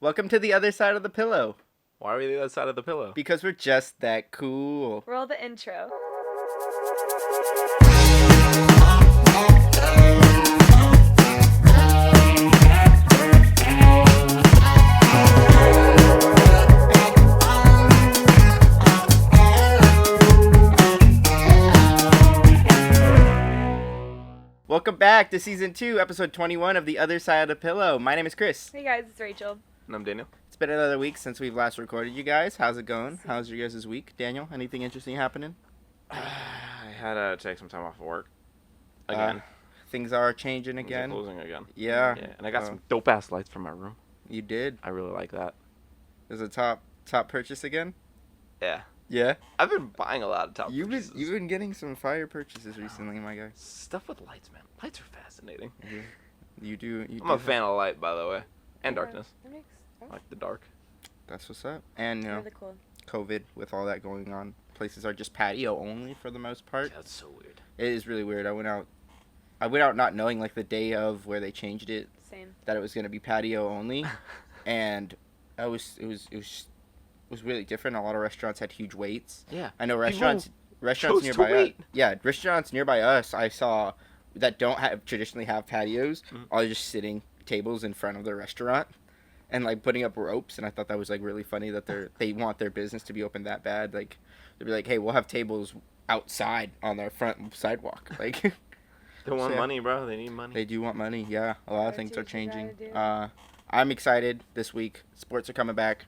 Welcome to the other side of the pillow. Why are we the other side of the pillow? Because we're just that cool. Roll the intro. Welcome back to Season 2, Episode 21 of The Other Side of the Pillow. My name is Chris. Hey guys, it's Rachel. And I'm Daniel. It's been another week since we've last recorded, you guys. How's it going? How's your guys' week? Daniel, anything interesting happening? I had to take some time off of work. Again. Things are changing Things are again. closing again. Yeah. And I got some dope-ass lights for my room. You did? I really like that. Is it top purchase again? Yeah. Yeah? I've been buying a lot of top You've purchases. been getting some fire purchases recently, my guy. Stuff with lights, man. Lights are fascinating. You do. I'm a fan of light, by the way. And darkness. That makes sense. I like the dark. That's what's up. And, you know, Really cool. COVID, with all that going on, places are just patio only for the most part. Yeah, that's so weird. It is really weird. I went out not knowing, like, the day of where they changed it, Same. that it was going to be patio only, and it was really different. A lot of restaurants had huge waits. Yeah. I know chose restaurants to nearby wait. restaurants nearby us I saw that don't traditionally have patios are just sitting tables in front of the restaurant and like putting up ropes, and I thought that was like really funny that they want their business to be open that bad. Like they'd be like, hey, we'll have tables outside on their front sidewalk. Like They want So, yeah. money, bro. They need money. they do want money. Yeah, a lot of Gotta things do are what you gotta changing. do. I'm excited this week. Sports are coming back.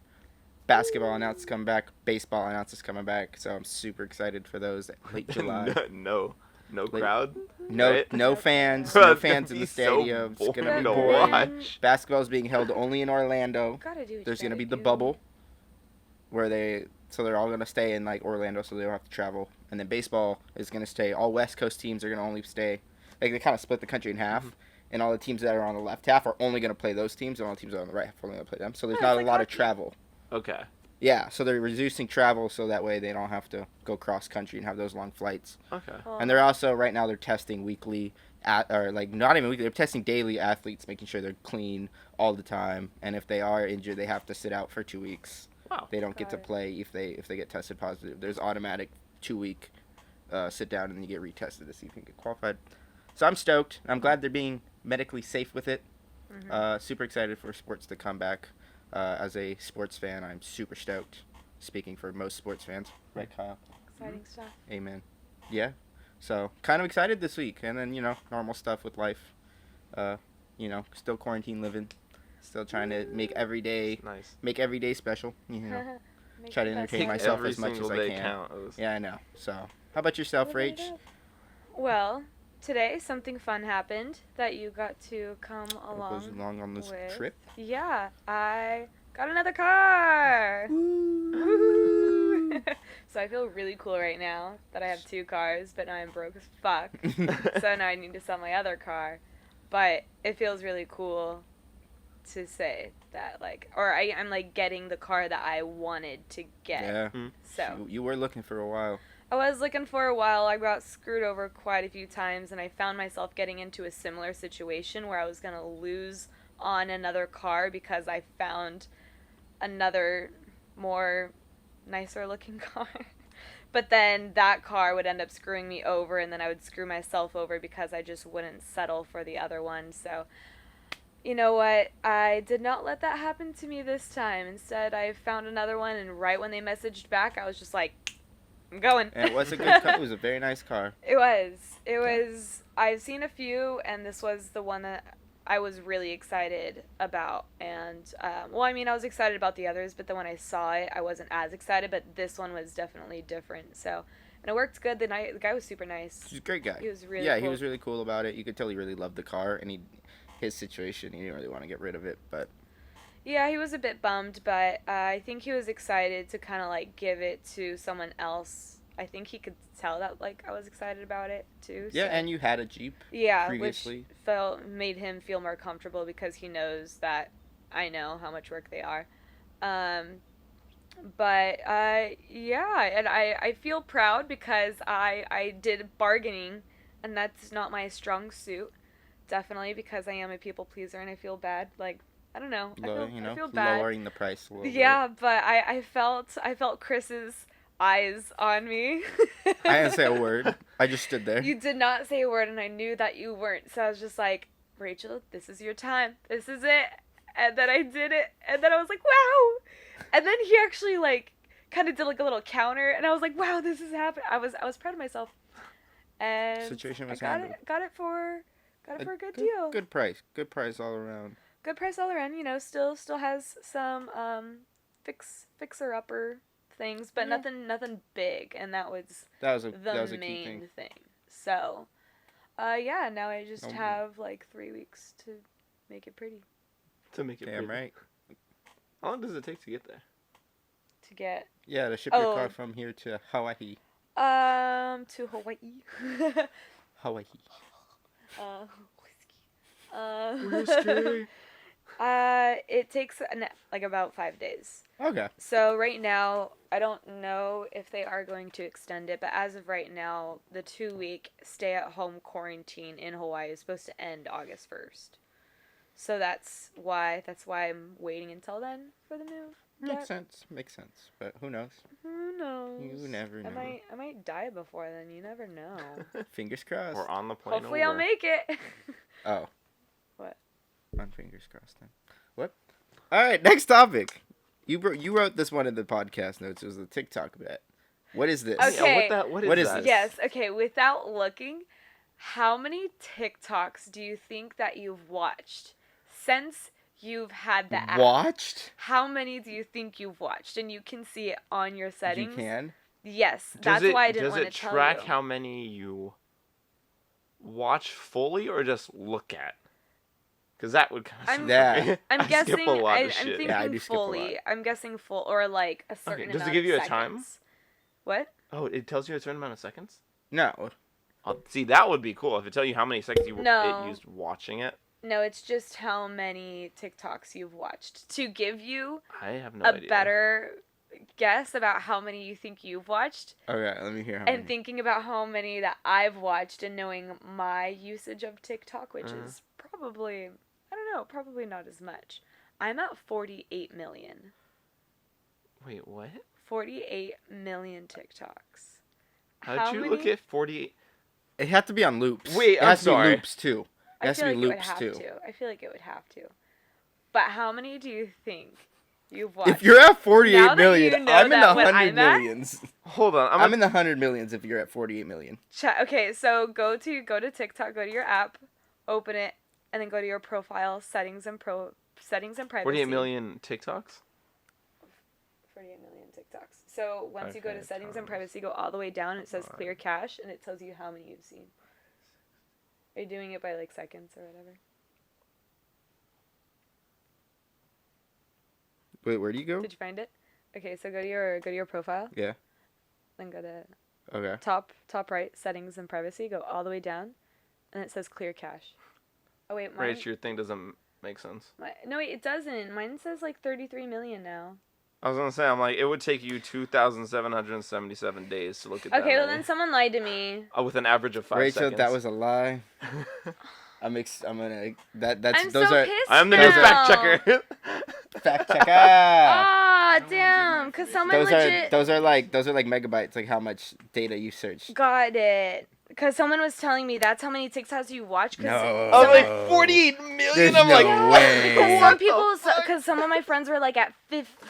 Basketball announcements coming back. Baseball announcements coming back. So I'm super excited for those late July. no Like, crowd. No, Right? no fans. Bro, No it's gonna fans in the be so stadium. It's gonna be boring to boring. watch. Basketball is being held only in Orlando. Gotta do what There's you gonna be gotta the do. bubble, where they're all gonna stay in like Orlando, so they don't have to travel. And then baseball is gonna stay. All West Coast teams are gonna only stay. Like they kind of split the country in half, and all the teams that are on the left half are only gonna play those teams, and all the teams that are on the right half are only gonna play them. So there's Oh, not it's a like lot of hockey. travel. Okay. Yeah, so they're reducing travel so that way they don't have to go cross country and have those long flights. Okay. Oh. And they're also right now they're testing weekly or like not even weekly, they're testing daily athletes, making sure they're clean all the time, and if they are injured they have to sit out for 2 weeks. Wow. They don't get to Got it. play if they get tested positive. There's automatic 2-week sit down, and then you get retested to see if you can get qualified. So I'm stoked. I'm glad they're being medically safe with it. Super excited for sports to come back. As a sports fan, I'm super stoked. Speaking for most sports fans, right, Kyle? Exciting stuff. Amen. Yeah. So kind of excited this week, and then normal stuff with life. Still quarantine living, still trying to make every day special. Make Try to the best entertain of it. myself Every as much as single I day can. counts. Yeah, I know. So how about yourself, Living it Rach? up. Well, today something fun happened that you got to come What goes along. along on this with. trip? Yeah, I got another car. So I feel really cool right now that I have 2 cars, but now I'm broke as fuck. So now I need to sell my other car. But it feels really cool to say that, like, or I'm like getting the car that I wanted to get. Yeah. So You were looking for a while. I was looking for a while. I got screwed over quite a few times, and I found myself getting into a similar situation where I was going to lose on another car because I found another more nicer looking car. But then that car would end up screwing me over, and then I would screw myself over because I just wouldn't settle for the other one. So, you know what? I did not let that happen to me this time. Instead, I found another one, and right when they messaged back, I was just like, I'm going. And it was a good car. It was a very nice car. It was. I've seen a few, and this was the one that I was really excited about. And, I was excited about the others, but then when I saw it, I wasn't as excited, but this one was definitely different. So, and it worked good. The guy was super nice. He's a great guy. He was really he cool. was really cool about it. You could tell he really loved the car, and his situation, he didn't really want to get rid of it, but Yeah, he was a bit bummed, but I think he was excited to kind of, like, give it to someone else. I think he could tell that, like, I was excited about it, too. yeah, so. And you had a Jeep. Yeah, previously. which made him feel more comfortable because he knows that I know how much work they are. But and I feel proud because I did bargaining, and that's not my strong suit. Definitely because I am a people pleaser and I feel bad like I don't know. I feel bad. Lowering the price a little Yeah, but I felt Chris's eyes on me. bit. I didn't say a word. I just stood there. You did not say a word, and I knew that you weren't. So I was just like, Rachel, this is your time. This is it. And then I did it, and then I was like, wow. And then he actually like kind of did like a little counter, and I was like, wow, this is happening. I was proud of myself. And Situation was I got handled. it for a good deal. Good price. Good price all around. Good price all around. You know, still has some fixer upper things, but Yeah. nothing big, and that was That was a the key main thing. So, yeah, now I just Oh. have like 3 weeks to make it pretty. To make it Damn pretty. right. How long does it take to get there? To get Yeah, to ship your Oh. car from here to Hawaii. to Hawaii. Hawaii. Whiskey. It takes like about 5 days. Okay. So right now, I don't know if they are going to extend it, but as of right now, the 2-week stay-at-home quarantine in Hawaii is supposed to end August 1st. So that's why I'm waiting until then for the move. Makes sense. But who knows? Who knows? You never know. I might die before then. You never know. Fingers crossed. Or on the plane Hopefully over. I'll make it. Oh. What? On fingers crossed then. What? All right, next topic. You wrote this one in the podcast notes. It was a TikTok bet. What is this? Okay. Yeah, What is that? this? Yes. Okay. Without looking, how many TikToks do you think that you've watched since you've had the app? Watched? How many do you think you've watched? And you can see it on your settings. You can? Yes. That's why I didn't want to Does it tell track you. how many you watch fully or just look at? Because that would kind of Yeah. I'm guessing. skip a lot of I'm shit. thinking Yeah, I do skip a lot. fully. I'm guessing full or like a certain does it amount give of you a seconds. time? What? Oh, it tells you a certain amount of seconds? No. Oh, see, that would be cool if it tell you how many seconds No. it used watching it. No, it's just how many TikToks you've watched to give you I have no a idea. better guess about how many you think you've watched. Okay, let me hear how And many. thinking about how many that I've watched and knowing my usage of TikTok, which is probably, I don't know, probably not as much. I'm at 48 million. Wait, what? 48 million TikToks. How'd you look at 48? It had to be on loops. Wait, it I'm has to sorry. be loops too. It I has feel to like be it would loops have too. to. I feel like it would have to. But how many do you think you've watched? If you're at 48 Now that million, you know I'm in the that what 100 I'm at? millions. Hold on. I'm in the 100 millions if you're at 48 million. Okay, so go to TikTok, go to your app, open it, and then go to your profile settings and privacy. 48 million TikToks? 48 million TikToks. So once you go to Okay, settings and times privacy, go all the way down. It says 5. clear cache, and it tells you how many you've seen. Are you doing it by like seconds or whatever? Wait, where do you go? Did you find it? Okay, so go to your profile. Yeah. Then go to Okay. top right, settings and privacy. Go all the way down, and it says clear cache. Oh wait, mine. Right, your thing doesn't make sense. No wait, it doesn't. Mine says like 33 million now. I was gonna say, I'm like, it would take you 2,777 days to look at that. Okay, well many. then someone lied to me. With an average of 5 Rachel, seconds. that was a lie. I'm gonna that's I'm those so are pissed I'm the now. new fact checker. fact checker. Ah, damn! Cause someone those legit are like megabytes, like how much data you search. got it. Cause someone was telling me that's how many TikToks you watch. Cause No. I was like, 48 million. There's I'm no like, way. Because what some people, the fuck? because some of my friends were like at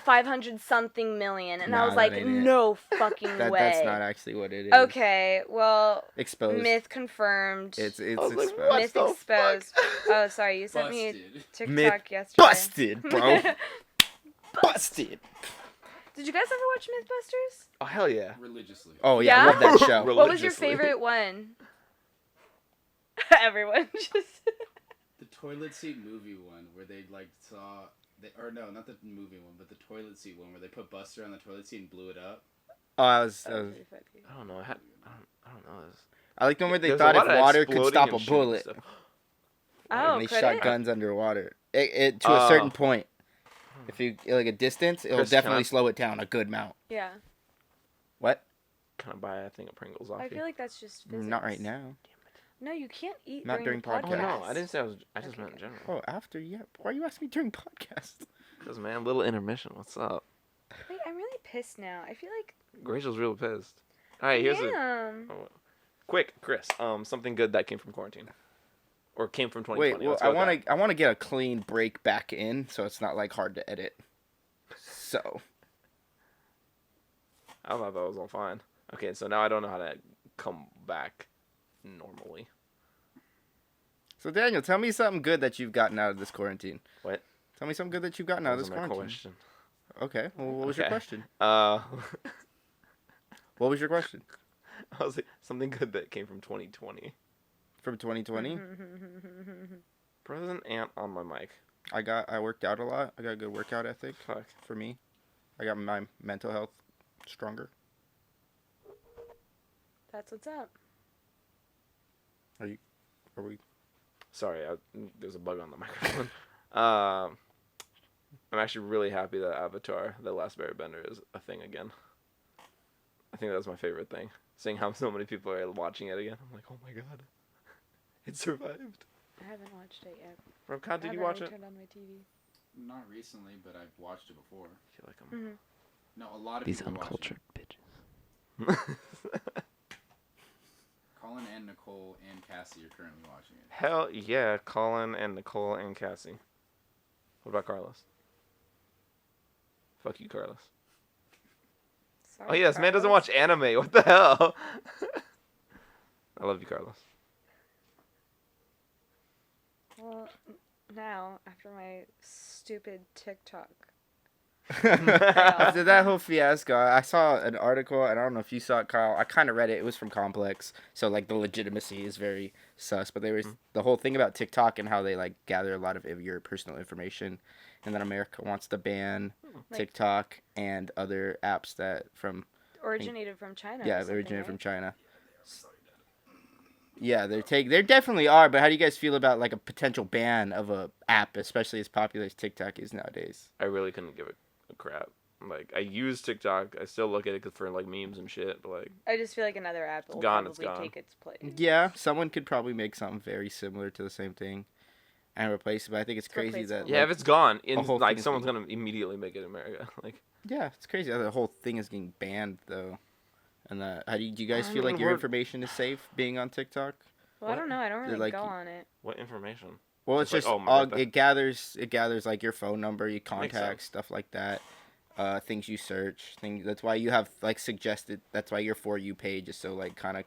500 something million, and I Nah, was that like, ain't it. no fucking way. That's not actually what it is. Okay, well, Exposed. myth confirmed. It's I was like, exposed. what Myth the exposed. fuck? Oh, sorry, you sent me a Busted. TikTok Myth yesterday. Busted, bro. Busted. Did you guys ever watch MythBusters? Oh, hell yeah. Religiously. Oh yeah, I Yeah? love that show. Really? What was your Religiously. favorite one? Everyone just. The toilet seat movie one where they like saw or no, not the movie one, but the toilet seat one where they put Buster on the toilet seat and blew it up. Oh, That was pretty funny. I don't know. I don't know this. I like the one where they There's thought a if lot of water could exploding stop and a shooting bullet, stuff. Oh, and they could shot it? guns underwater. It to a certain point. If you like a distance, it'll Chris, can definitely I- slow it down a good amount. Yeah, What? Can I buy a thing of Pringles off I you? feel like that's just physics. Not right now. No, you can't eat Not during during the Oh podcast. podcast. no, I didn't say I was. I just Okay, meant in good. general. Oh, after, yeah. Why are you asking me during podcast? Because man, little intermission. What's up? Wait, I'm really pissed now. I feel like Rachel's real pissed. All right, here's a damn. quick, Chris. Something good that came from quarantine, or came from 2020. Wait, well, Let's go with that. I want to get a clean break back in, so it's not like hard to edit. So, I thought that was all fine. Okay, so now I don't know how to come back normally. so Daniel, tell me something good that you've gotten out of this quarantine. What? Tell me something good that you've gotten out of this That wasn't my quarantine. question. Okay. Well, what was your Okay. question? Uh, What was your question? I was like, something good that came from 2020. From 2020? Present ant on my mic. I worked out a lot. I got a good workout ethic Fuck. for me. I got my mental health stronger. That's what's up. Are we? Sorry, there's a bug on the microphone. I'm actually really happy that Avatar: The Last Airbender is a thing again. I think that's my favorite thing. Seeing how so many people are watching it again, I'm like, oh my god, it survived. I haven't watched it yet. Rob, how I did you haven't watch really it? turned on my TV. Not recently, but I've watched it before. I feel like I'm Mm-hmm. No, a lot of these people uncultured watching bitches. it. Colin and Nicole and Cassie are currently watching it. Hell yeah, Colin and Nicole and Cassie. What about Carlos? Fuck you, Carlos. Sorry, Oh yeah, this man doesn't Carlos. watch anime. What the hell? I love you, Carlos. Well, now after my stupid TikTok. After that whole fiasco, I saw an article, and I don't know if you saw it, Kyle. I kind of read it. It was from Complex, so like the legitimacy is very sus. But there was the whole thing about TikTok and how they like gather a lot of your personal information, and then America wants to ban Like- TikTok and other apps that from Originated from China. yeah, or they originated from something, China. Yeah, there definitely are. But how do you guys feel about like a potential ban of a app, especially as popular as TikTok is nowadays? I really couldn't give a crap. Like, I use TikTok. I still look at it for like memes and shit. But like, right? I just feel like another app will gone, it's probably gone. take its place. Yeah, someone could probably make something very similar to the same thing and replace it. But I think it's It's crazy that replaceable. yeah, if it's gone, whole like thing is someone's being- gonna immediately make it in America. Like, yeah, it's crazy how the whole thing is getting banned though. And how do you guys I feel like mean, your we're- information is safe being on TikTok? Well, I don't know. I don't really Like, go on it. what information? Well, Just it's like, just oh, my birthday. it gathers like your phone number, your Makes contacts, sense. stuff like that. Things you search, things. That's why you have like suggested. That's why your For You page is so like kind of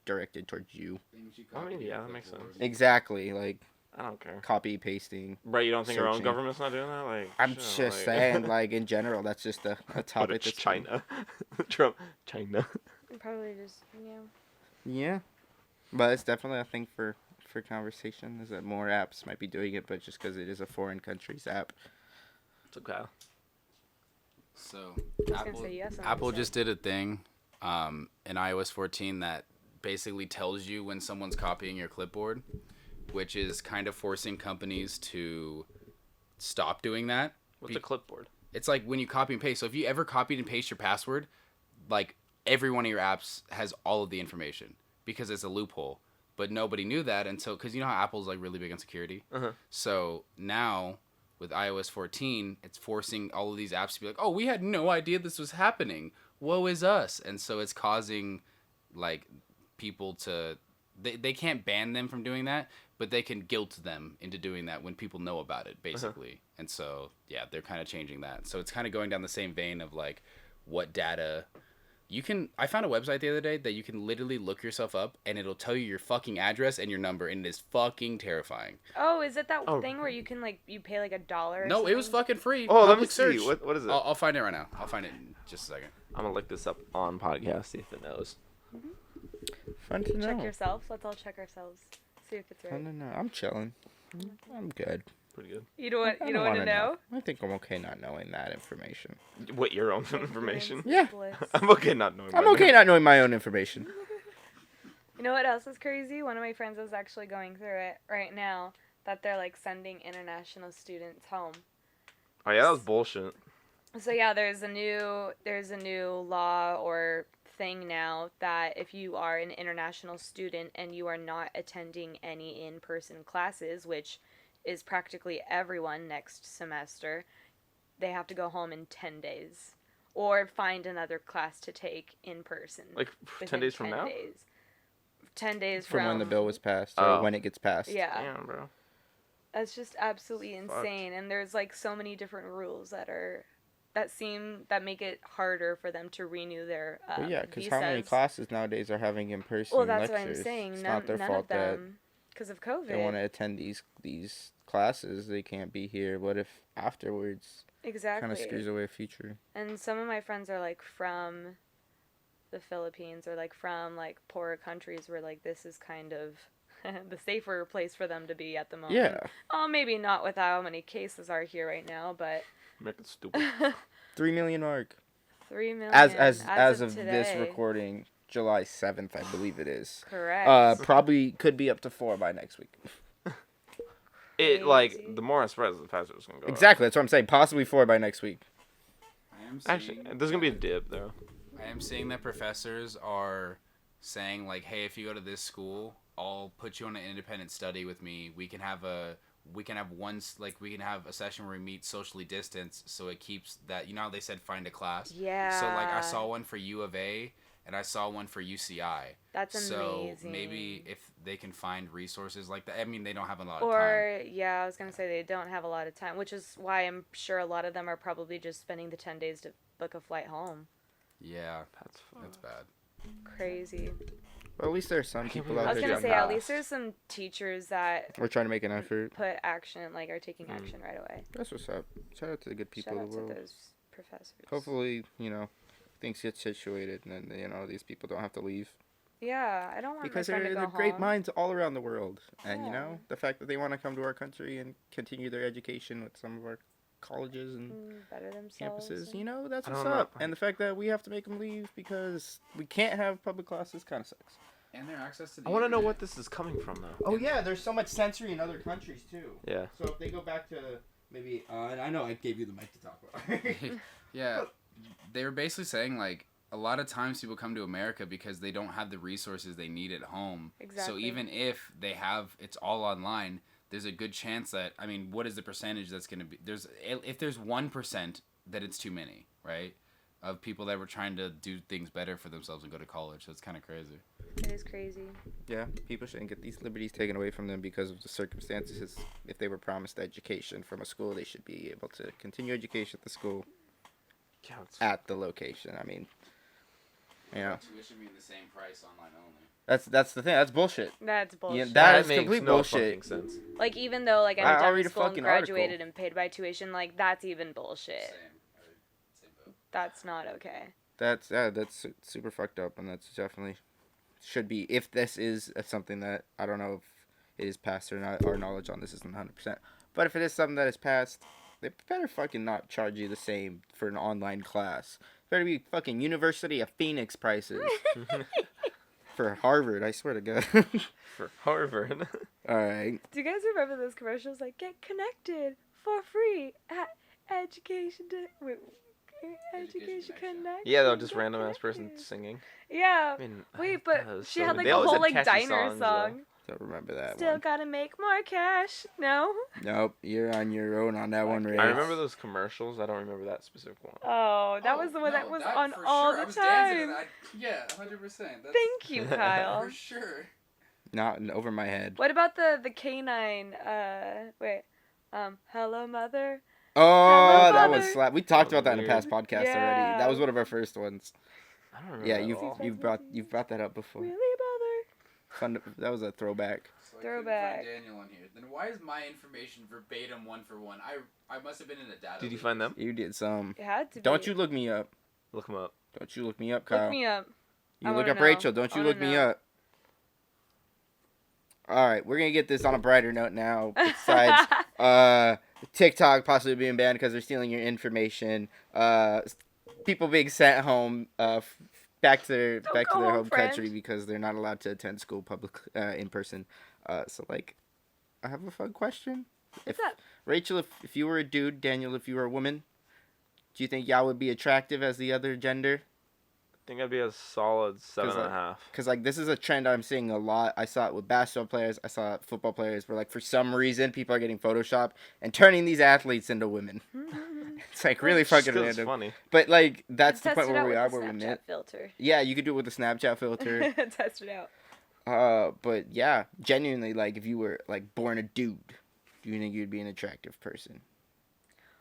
directed towards you. Things you I mean, copy yeah, and that makes clipboard. sense. Exactly, like I don't care. copy pasting. Right? You don't think our own Searching. government's not doing that? Like, I'm shit, just saying, like in general, that's just a But topic. it's that's China. Trump, China. Probably just Yeah, but it's definitely a thing for conversation. Is that more apps might be doing it, but just because it is a foreign country's app. So Kyle. So gonna Apple, say yes on Apple this just did a thing in iOS 14 that basically tells you when someone's copying your clipboard, which is kind of forcing companies to stop doing that. What's a clipboard? It's like when you copy and paste. So if you ever copied and paste your password, like every one of your apps has all of the information because it's a loophole. But nobody knew that until, because you know how Apple's like really big on security. Uh-huh. So now with iOS 14, it's forcing all of these apps to be like, oh, we had no idea this was happening. Woe is us. And so it's causing like people to, they can't ban them from doing that, but they can guilt them into doing that when people know about it, basically. And so, yeah, they're kind of changing that. So it's kind of going down the same vein of like what data you can. I found a website the other day that you can literally look yourself up and it'll tell you your fucking address and your number, and it is fucking terrifying. Oh, is it that Oh. thing where you can like you pay like $1? Or No, it was something? fucking free. Oh, let me Public see. search. What is it? I'll find it right now. I'll find it in just a second. I'm gonna look this up on podcast, see if it knows. Fun to know. Check yourself. Let's all check ourselves. See if it's Fun right. to know. I'm chilling. I'm good. Pretty good. You don't want I you don't don't want to wanna know? I think I'm okay not knowing that information. What, your own information? Yeah. Bliss. I'm okay not knowing. I'm my okay name. not knowing my own information. You know what else is crazy? One of my friends is actually going through it right now. That they're like sending international students home. Oh yeah, that was bullshit. So yeah, there's a new law or thing now that if you are an international student and you are not attending any in-person classes, which is practically everyone next semester, they have to go home in 10 days or find another class to take in person. Like 10 within days from now? 10 days From when the bill was passed, or Oh. when it gets passed. Yeah. Damn, bro. That's just absolutely Fucked. insane. And there's like so many different rules that make it harder for them to renew their Well, yeah, because visas. how many classes nowadays are having in-person Well, that's lectures? what I'm saying. It's None, not their none fault of them, because of COVID. that they want to attend these classes. They can't be here. What if afterwards? Exactly. Kind of scares away a future. And some of my friends are like from the Philippines or like from like poorer countries where like this is kind of the safer place for them to be at the moment. Yeah. Oh, maybe not with how many cases are here right now, but Make it stupid. 3 million mark. 3 million As of this today. recording, July 7th, I believe it is. Correct. Probably could be up to 4 by next week. It, like, Crazy. the more it spreads, the faster it's gonna go. Exactly, that's what I'm saying. Possibly 4 by next week. I am Actually, seeing there's gonna be a dip, though. I am seeing that professors are saying like, hey, if you go to this school, I'll put you on an independent study with me. We can have a session where we meet socially distanced, so it keeps that. You know how they said find a class. Yeah. So like I saw one for U of A and I saw one for UCI. That's So amazing. maybe if they can find resources like that. I mean, they don't have a lot of time. Or, yeah, I was going to say they don't have a lot of time, which is why I'm sure a lot of them are probably just spending the 10 days to book a flight home. Yeah, That's fun. that's bad. Crazy. Well, at least there's some people I out was there going to that say, at least there's some teachers that we're trying to make an effort. put action, like, are taking action right away. That's what's up. Shout out to the good people Shout of out the to world. those professors. Hopefully, things get situated and then, these people don't have to leave. Yeah, I don't want Because my friend they're to go great home. minds all around the world. And, Yeah. the fact that they want to come to our country and continue their education with some of our colleges and Better themselves. campuses, and- that's I what's don't know. up. And the fact that we have to make them leave because we can't have public classes kind of sucks. And their access to the I want to know internet. what this is coming from, though. Oh, yeah, there's so much sensory in other countries, too. Yeah. So if they go back to maybe, I know I gave you the mic to talk about. Yeah, they were basically saying like a lot of times people come to America because they don't have the resources they need at home. Exactly. So even if they have it's all online, there's a good chance that what is the percentage that's going to be if there's 1% that it's too many, right? Of people that were trying to do things better for themselves and go to college. So it's kind of crazy. It is crazy. Yeah, people shouldn't get these liberties taken away from them because of the circumstances. If they were promised education from a school, they should be able to continue education at the school Yeah, it's- at the location. I mean, Tuition being the same price online only. that's the thing. That's bullshit. That's bullshit. that is makes complete no bullshit. fucking sense. Like, even though, like, I'll I'm done read with a school and fucking graduated article. and paid by tuition, like, that's even bullshit. Same boat. That's not okay. That's super fucked up, and that's definitely should be. If this is something that I don't know if it is passed or not, our knowledge on this isn't 100%. But if it is something that is passed, they better fucking not charge you the same for an online class. Better be fucking University of Phoenix prices for Harvard. I swear to God. For Harvard. All right. Do you guys remember those commercials? Like, get connected for free at Education Education Connect. Yeah, though, just random ass person singing. Yeah. I mean, Wait, that but was she so had good. like They a always whole had like catchy diner songs, though. song. Don't remember that Still one. gotta make more cash. No. Nope. You're on your own on that one, Ray. I remember those commercials. I don't remember that specific one. Oh, that was the one that was on for all sure. I the was dancing to time. that. Yeah, 100%. That's, Thank you, Kyle. For sure. Not over my head. What about the canine? Hello, mother. Oh, Hello, that was Father. slap. We talked That was about that in a past weird. podcast Yeah. already. That was one of our first ones. I don't remember. Yeah, that you've at all. you've brought that up before. Really, mother? Fun. That was a throwback. So I couldn't Throwback. find Daniel on here. Then why is my information verbatim one for one? I must have been in a data. Did you leak. find them? You did some. It had to be. Don't you look me up. Look them up. Don't you look me up, Kyle. Look me up. You I look wanna up know. Rachel. Don't I you wanna look me know. up. All right, we're gonna get this on a brighter note now. Besides, TikTok possibly being banned because they're stealing your information. People being sent home. Back to their Don't back go to their home, home friend. country because they're not allowed to attend school public in person. So like, I have a fun question. What's up? Rachel, if you were a dude, Daniel, if you were a woman, do you think y'all would be attractive as the other gender? think I'd be a solid 7.5. Because, like, this is a trend I'm seeing a lot. I saw it with basketball players. I saw it with football players where, like, for some reason, people are getting Photoshopped and turning these athletes into women. It's, like, really fucking It's random. funny. But, like, that's the Test point it where out we with are, the where we Snapchat met. filter. Yeah, you could do it with a Snapchat filter. Test it out. But, yeah, genuinely, like, if you were, like, born a dude, do you think you'd be an attractive person?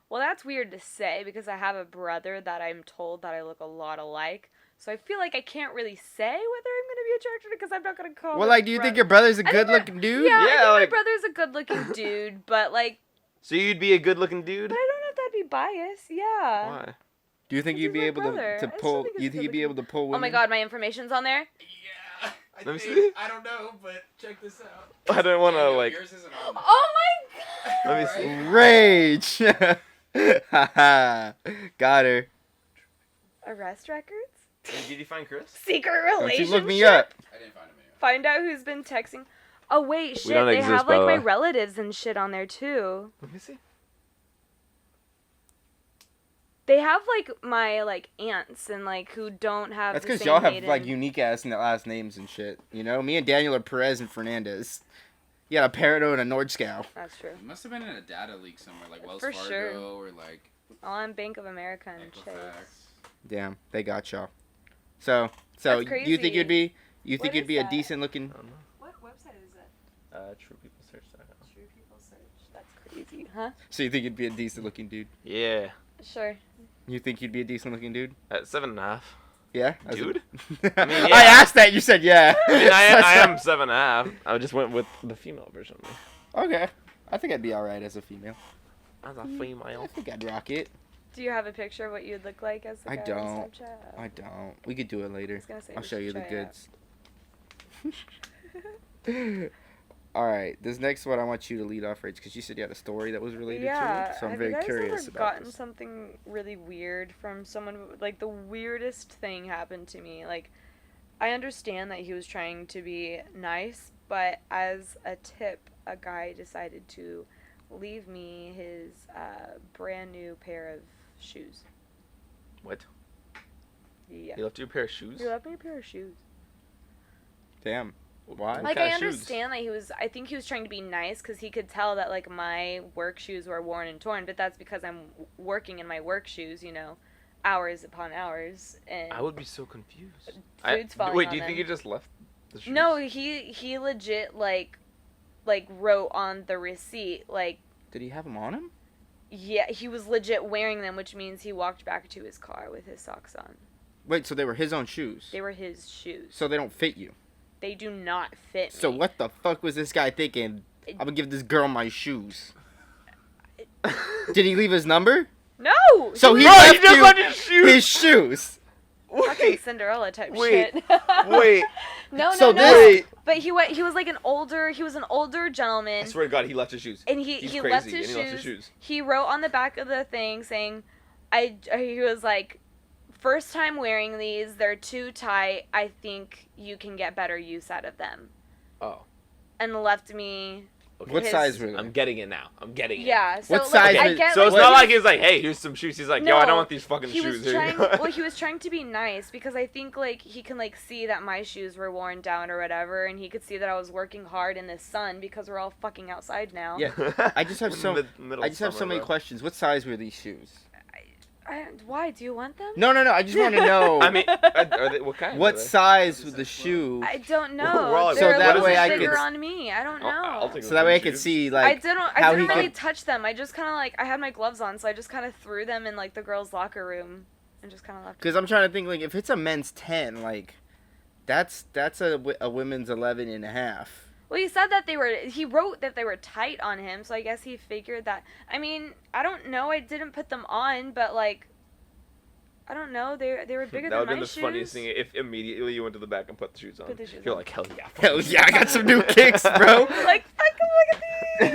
Well, that's weird to say because I have a brother that I'm told that I look a lot alike. So I feel like I can't really say whether I'm going to be attracted because I'm not going to call Well, him like, do you think your brother's a I think good-looking dude? Yeah, I think my like- brother's a good-looking dude, but, like, So you'd be a good-looking dude? but I don't know if that'd be biased. Yeah. Why? Do you think This you'd is be my able brother. to I still pull? think it's You think you'd be able good-looking. to pull women? Oh my god, my information's on there? Yeah. Let me see. I don't know, but check this out. I don't want to, Yeah, like... yours isn't on there. Oh my god! Let me see. Rage! Haha. Got her. Arrest records? Did you find Chris? Secret Don't you relationship? look me up. I didn't find him anyway. Find out who's been texting. Oh wait, shit, don't they exist, have by like the my way. relatives and shit on there too. Let me see. They have like my like aunts and like who don't have That's the because same y'all have maiden- like unique ass last names and shit. You know, me and Daniel are Perez and Fernandez. You got a Parado and a Nordskow. That's true. It must have been in a data leak somewhere, like Wells For Fargo sure. or like All on Bank of America and Chase. Equifax. Damn, they got y'all. So That's you crazy. think you'd be? You think What you'd is be a that? decent looking? I don't know. What website is it? TruePeopleSearch.com. True People Search. That's crazy, huh? So you think you'd be a decent looking dude? Yeah. Sure. You think you'd be a decent looking dude? At 7.5. Yeah. Dude? I, mean, yeah. I asked that. You said yeah. I mean, I am 7.5. I just went with the female version of me. Okay. I think I'd be all right as a female. As a I female. think I'd rock it. Do you have a picture of what you'd look like as the I guy don't. on Snapchat? I don't. We could do it I later. was gonna say I'll we show should you the try it goods. All right, this next one I want you to lead off, Rach, because you said you had a story that was related to it. So I'm very curious ever about gotten this. something really weird from someone? Like the weirdest thing happened to me. Like, I understand that he was trying to be nice, but as a tip, a guy decided to leave me his brand new pair of shoes. What? Yeah, He left you a pair of shoes? he left me a pair of shoes. Damn. Why? What Like, kind I of shoes? understand that I think he was trying to be nice because he could tell that, like, my work shoes were worn and torn, but that's because I'm working in my work shoes, you know, hours upon hours, and I would be so confused. food's falling Wait, on do you think them. he just left the shoes? No, he legit, like, wrote on the receipt, like, Did he have them on him? yeah, he was legit wearing them, which means he walked back to his car with his socks on. Wait, so they were his own shoes? They were his shoes. So they don't fit you? They do not fit me. So what the fuck was this guy thinking? I'm gonna give this girl my shoes. Did he leave his number? No! So he Bro, left he just you left his shoes! his shoes. Fucking Cinderella type Wait, shit. wait. No, So no. Wait. But he was like an older gentleman. I swear to God, he left his shoes. And He's he crazy, left his and he shoes. left his shoes. He wrote on the back of the thing saying, he was like, first time wearing these, they're too tight. I think you can get better use out of them. Oh. And left me. Okay. What His- size were they? I'm getting it now. I'm getting it. Yeah. So What like, size I is- get So it's like, not like he's like, hey, here's some shoes. He's like, yo, I No, don't want these fucking he shoes. was Here you trying. go. Well, he was trying to be nice because I think like he can like see that my shoes were worn down or whatever, and he could see that I was working hard in the sun because we're all fucking outside now. Yeah. I just have so Middle I just have so summer, many bro. questions. What size were these shoes? Why? Do you want them? No. I just want to know. I mean, are they, what kind? what are they? size was the shoe? I don't We're all know. like, They're So a that little way bit I bigger could- on me. I don't know. I'll take So that way I could shoes. see like I how didn't he really could- touch them. I just kind of like I had my gloves on, so I just kind of threw them in like the girls' locker room and just kind of left. Because I'm trying to think, like, if it's a men's 10, like, that's a women's 11 and a half. Well, he wrote that they were tight on him, so I guess he figured that. I mean, I don't know. I didn't put them on, but like, I don't know. They were bigger That would than have been my the shoes. funniest thing if immediately you went to the back and put the shoes on. Put the shoes You're on. like, hell yeah. Hell yeah, I got some new kicks, bro. Like, fucking look at these.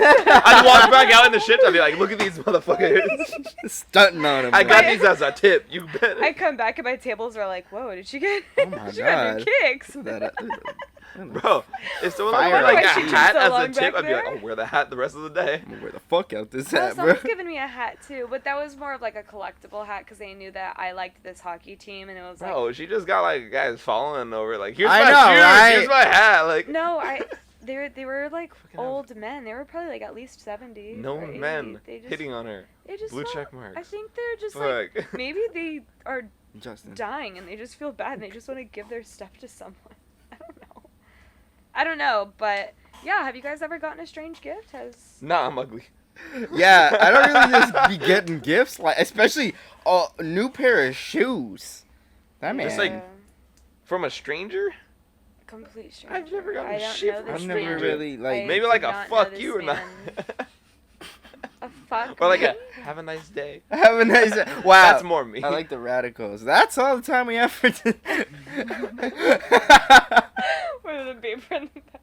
I'd walk back out in the shit. I'd be like, look at these motherfuckers. Stunting on him. I bro. got these as a tip. You bet. I come back and my tables are like, whoa, did she get? Oh my she got new God. kicks. Bro, if someone Fire had like a why she took hat so as a long tip, back I'd be like, there. oh, wear the hat the rest of the day. I'm gonna wear the fuck out this Well, hat, bro. someone's given me a hat too, but that was more of like a collectible hat because they knew that I liked this hockey team, and it was like, Bro, she just got like guys falling over. Like, here's I my know, shoes, right? here's my hat. Like, no, they were like Fucking hell. old men. They were probably like at least 70. no or 80. men They just, hitting on her. they just Blue felt- check marks. I think they're just like Fuck. maybe they are Justin. dying and they just feel bad and they just want to give their stuff to someone. I don't know, but yeah, have you guys ever gotten a strange gift? Nah, I'm ugly. Yeah, I don't really just be getting gifts, like especially a new pair of shoes. That man. Just like- From a stranger? complete stranger. I've never gotten I don't shit know from this a I've stranger. never man. really like. I Maybe like do a not know fuck this you or not. man. A fuck. Or like me? a have a nice day. Have a nice. Wow. That's more me. I like the radicals. That's all the time we have for today. With the paper in the back.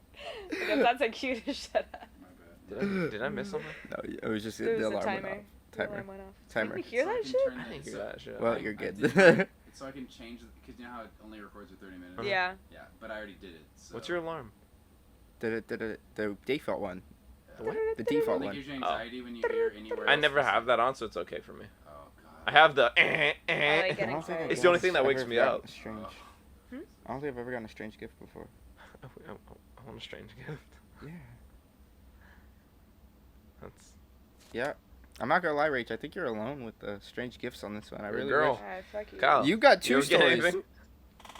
I guess that's a cute as shut up. Did I miss something? No, it was just There the was a alarm went timer. off. The Timer. alarm went off. Timer. Did we hear that shit? I didn't hear that shit. Well, I- you're I good. did- so I can change because you know how it only records for 30 minutes. Yeah. Yeah, but I already did it. So. What's your alarm? The default one. What? The default Only one. gives you anxiety when you hear anywhere. I else never it's have like- that on, so it's okay for me. Oh god. I have the. I like I getting don't think excited. It's the only thing that I've wakes ever me gotten up. a Strange. Hmm? I don't think I've ever gotten a strange gift before. I want a strange gift. Yeah. That's Yeah. I'm not gonna lie, Rach. I think you're alone with the strange gifts on this one. I You're a really girl. wish- Alright, fuck you. Kyle. You got You two ever get stories. anything?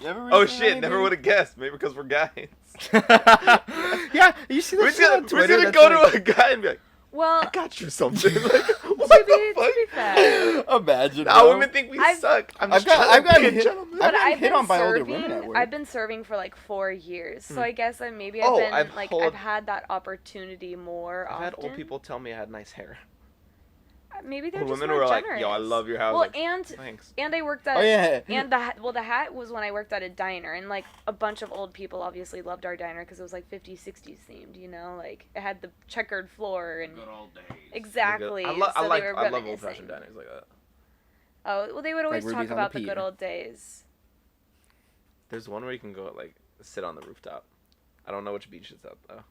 You ever Oh receive shit! Never anything? would have guessed. Maybe because we're guys. Yeah, you see We're that shit on just gonna, Twitter? we're gonna that's go like- to a guy and be like, Well, "I got you something." Like, what to be the fuck? fair, Imagine. Now bro. women think we I've- suck. I'm I've just got- trying I've to got be a hit- gentleman. I've but been hit on by older serving. women at work. I've been serving for like 4 years, so Hmm. I guess maybe Oh, I've been I've like hold- I've had that opportunity more I've often. had old people tell me I had nice hair. Maybe they're Old just women more were like, generous. "Yo, I love your house." Well, Like, and thanks. I worked at Oh yeah. and the hat was when I worked at a diner, and like a bunch of old people obviously loved our diner because it was like 50s 60s themed, you know, like it had the checkered floor and Good old days. exactly. I so love they were old reminiscing. fashioned diners like that. Oh well, they would always Like talk Ruby's on the about the Pier. good old days. There's one where you can go like sit on the rooftop. I don't know which beach it's at though.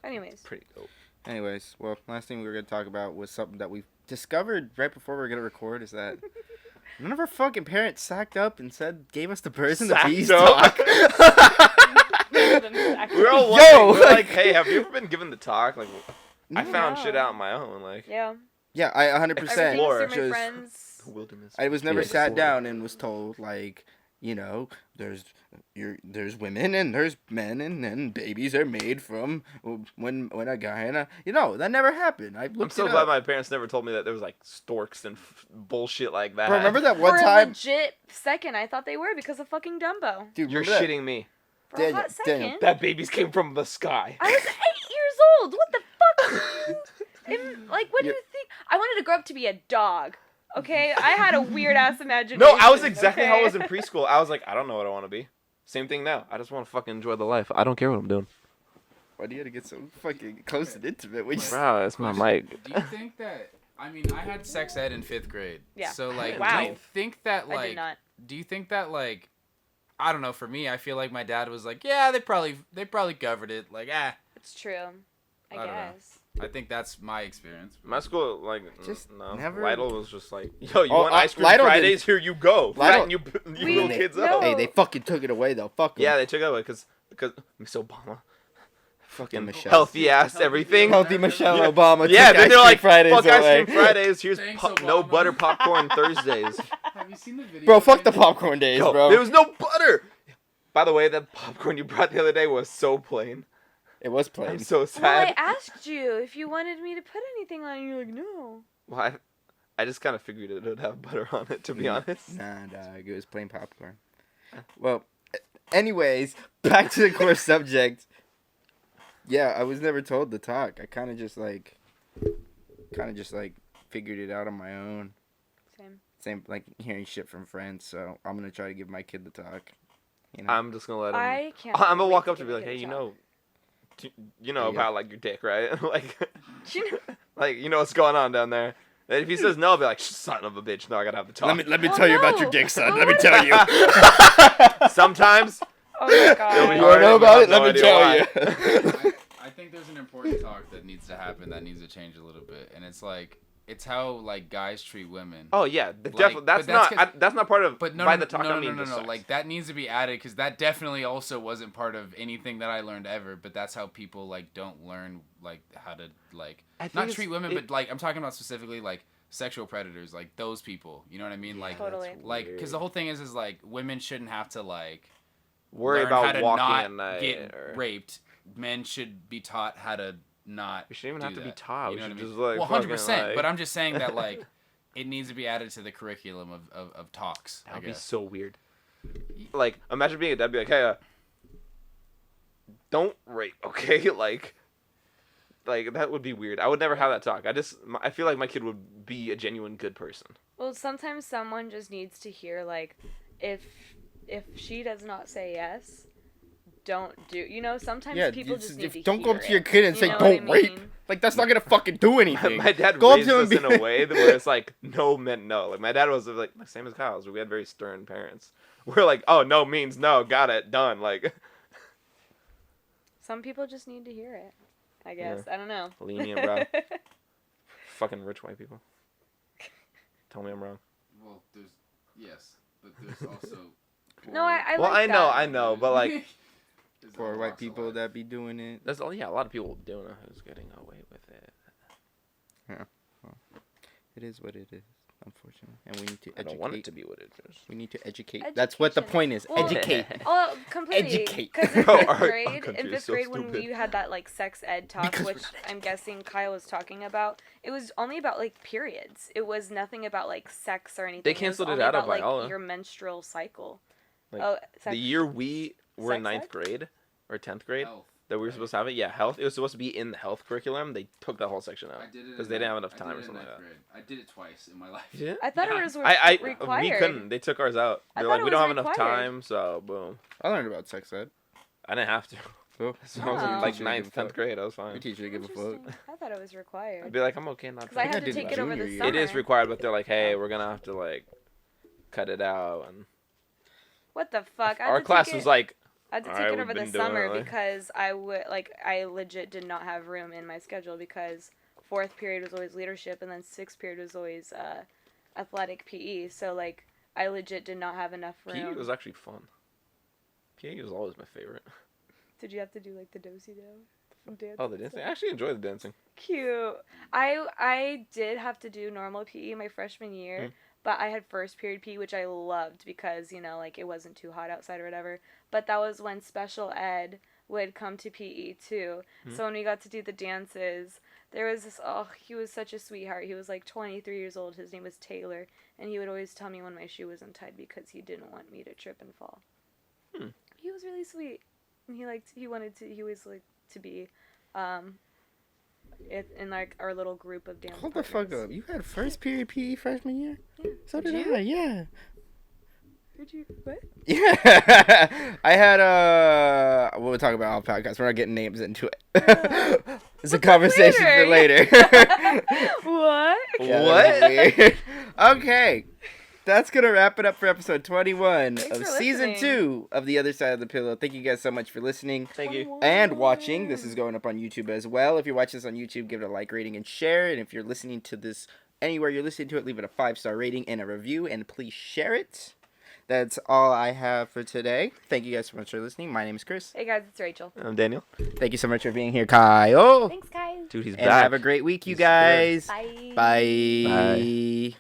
Anyways, Pretty dope. Anyways, well, last thing we were gonna talk about was something that we discovered right before we were gonna record. Is that none of our fucking parents sacked up and gave us the birds and the Sacked bees up? talk. We're all Yo, wondering, we're like- like, "Hey, have you ever been given the talk?" Like, I No. found shit out on my own. Like, yeah. Yeah, I 100%. Everything Explore. was through my just- friends. the wilderness. I was never Yeah, sat explore. down and was told like, you know, there's women and there's men and then babies are made from when a guy and a that never happened. I looked I'm so it glad up. my parents never told me that there was like storks and bullshit like that. Bro, remember that one For a time, legit second, I thought they were because of fucking Dumbo. dude? You're remember that- shitting me. For Daniel, a hot second. Daniel, That babies came from the sky. I was 8 years old. What the fuck? Like, what do you think? I wanted to grow up to be a dog. Okay, I had a weird ass imagination. No, I was exactly how I okay? was in preschool. I was like, I don't know what I want to be. Same thing now. I just want to fucking enjoy the life. I don't care what I'm doing. Why do you have to get so fucking close and intimate? When you Bro, it's my mic. Do you think that? I mean, I had sex ed in 5th grade. Yeah. So like, Wow. do you think that I like? did not. Do you think that like? I don't know. For me, I feel like my dad was like, yeah, they probably covered it. Like, It's true. I I don't know. guess. I think that's my experience. My school, like, Just no. never- Lytle was just like, yo, you Oh, want ice cream Lytle Fridays? Here you go. Lytle- Fatten you We- little kids no. up. Hey, they fucking took it away though. Fuck 'em. Yeah, they took it away because Miss Obama. Fucking Michelle. Healthy ass everything. Healthy Michelle Yeah. Obama. Yeah, took then ice they're cream like, Fridays fuck ice away. cream Fridays. Here's Thanks, no Obama. butter popcorn Thursdays. Have you seen the video? Bro, fuck the Maybe- popcorn days, Yo, bro. there was no butter. By the way, that popcorn you brought the other day was so plain. It was I'm plain. so Well, I sad. asked you if you wanted me to put anything on it. You're like, no. Well, I just kind of figured it would have butter on it, to be honest. Nah, dog. It was plain popcorn. Well, anyways, back to the core subject. Yeah, I was never told to talk. I kind of just figured it out on my own. Same like hearing shit from friends. So I'm gonna try to give my kid the talk. You know. I'm just gonna let him. I can't. I'm gonna wait walk up to give be a like, good hey, you talk. know, you There know you go. about like your dick, right? like, You know- like you know what's going on down there. And if he says no, I'll be like, son of a bitch, no, I gotta have the talk. let me Well, tell you about no. your dick, son. Well, Let me what tell you. Sometimes Oh my It'll be god. You hard wanna know and about you'll it? have Let me no tell idea you. I think there's an important talk that needs to happen that needs to change a little bit, and it's like it's how like guys treat women. Oh yeah, Like, definitely. That's but that's not. That's not part of. But no, by no, the talk, no, I no, mean no, just no, sex. like that needs to be added because that definitely also wasn't part of anything that I learned ever. But that's how people like don't learn like how to like I think not it's- treat women, but like I'm talking about specifically like sexual predators, like those people. You know what I mean? Like, Totally. like because the whole thing is like women shouldn't have to like worry learn how about to walking not at night. get or... raped. Men should be taught how to not. We shouldn't even do have to be that. taught. You We know should what I mean? just like. Well, fucking, 100%. like... But I'm just saying that like it needs to be added to the curriculum of talks. That would I be guess. so weird. Like, imagine being a dad, be like, hey, don't rape, okay? Like that would be weird. I would never have that talk. I feel like my kid would be a genuine good person. Well, sometimes someone just needs to hear like, if she does not say yes, don't do. You know, sometimes Yeah, people just need to don't go hear up to your it. kid and You say, know what I don't rape. mean? Like, that's not gonna fucking do anything. My dad Go up raised to him us and in be- a way that where it's like no meant no. Like my dad was like same as Kyle's. We had very stern parents. We're like, oh, no means no. Got it. Done. Like Some people just need to hear it. I guess. I don't know. lenient, bro. Fucking rich white people. Tell me I'm wrong. Well, there's yes, but there's also. No, I Well, like I know, but like There's For all white walks of people life. that be doing it. there's a lot of people doing it who's getting away with it. It is what it is, unfortunately. And we need to I don't want it educate. to be what it is. We need to educate. That's what the Education. point is. Well, Educate. Oh, completely. Educate. Because in Bro, fifth our grade, country is so when stupid. you had that like sex ed talk, Because we're which not I'm guessing Kyle was talking about, it was only about like periods. It was nothing about like sex or anything. They was canceled it only out of about, like, Viola. your menstrual cycle. Like, oh, The sex. year we were in sex ninth ed? grade or 10th grade Health, that we were right? supposed to have it, yeah, health. It was supposed to be in the health curriculum. They took that whole section out I did it because in they didn't have ninth- enough I time did or it in something like ninth that. grade. I did it twice in my life. Yeah. I thought Yeah. it was We required. couldn't. They took ours out. I They're thought like, it we don't was have enough required. time, so boom. I learned about sex ed. I didn't have to. Cool. So I was Oh. in like Teacher ninth, give a 10th fuck. grade. I was Your fine. teacher didn't give a fuck. Interesting. I thought it was required. I'd be like, I'm okay not Because I to. had I to did take that it over junior the year. summer. It is required, but they're like, hey, we're gonna have to like cut it out. And What the fuck? I had our to class take was it, like, I had to take alright, it we've over the been doing summer it, like- because I legit did not have room in my schedule because fourth period was always leadership and then sixth period was always athletic PE. So like I legit did not have enough room. PE was actually fun. PE was always my favorite. Did you have to do like the do-si-do? Dance Oh, the and dancing. I stuff? actually enjoyed the dancing. Cute. I did have to do normal PE my freshman year, but I had first period PE, which I loved because, you know, like it wasn't too hot outside or whatever. But that was when special ed would come to PE too. So when we got to do the dances, there was this, he was such a sweetheart. He was like 23 years old. His name was Taylor. And he would always tell me when my shoe was untied because he didn't want me to trip and fall. He was really sweet. And he always liked to be in like our little group of dance Hold the fuck partners. up. You had first period PE freshman year? Yeah. So Did did you? I, yeah. Did you? What? Yeah. I had we'll talk about our podcast. We're not getting names into it. It's a conversation for later. What? Yeah, What? that's weird. Okay. That's going to wrap it up for episode 21 Thanks of for season listening. 2 of The Other Side of the Pillow. Thank you guys so much for listening Thank you. and watching. This is going up on YouTube as well. If you're watching this on YouTube, give it a like, rating, and share. And if you're listening to this anywhere you're listening to it, leave it a 5-star rating and a review. And please share it. That's all I have for today. Thank you guys so much for listening. My name is Chris. Hey guys, it's Rachel. I'm Daniel. Thank you so much for being here, Kyle. Thanks, guys. Dude, he's And back. have a great week, you He's good. guys. Bye. Bye. Bye.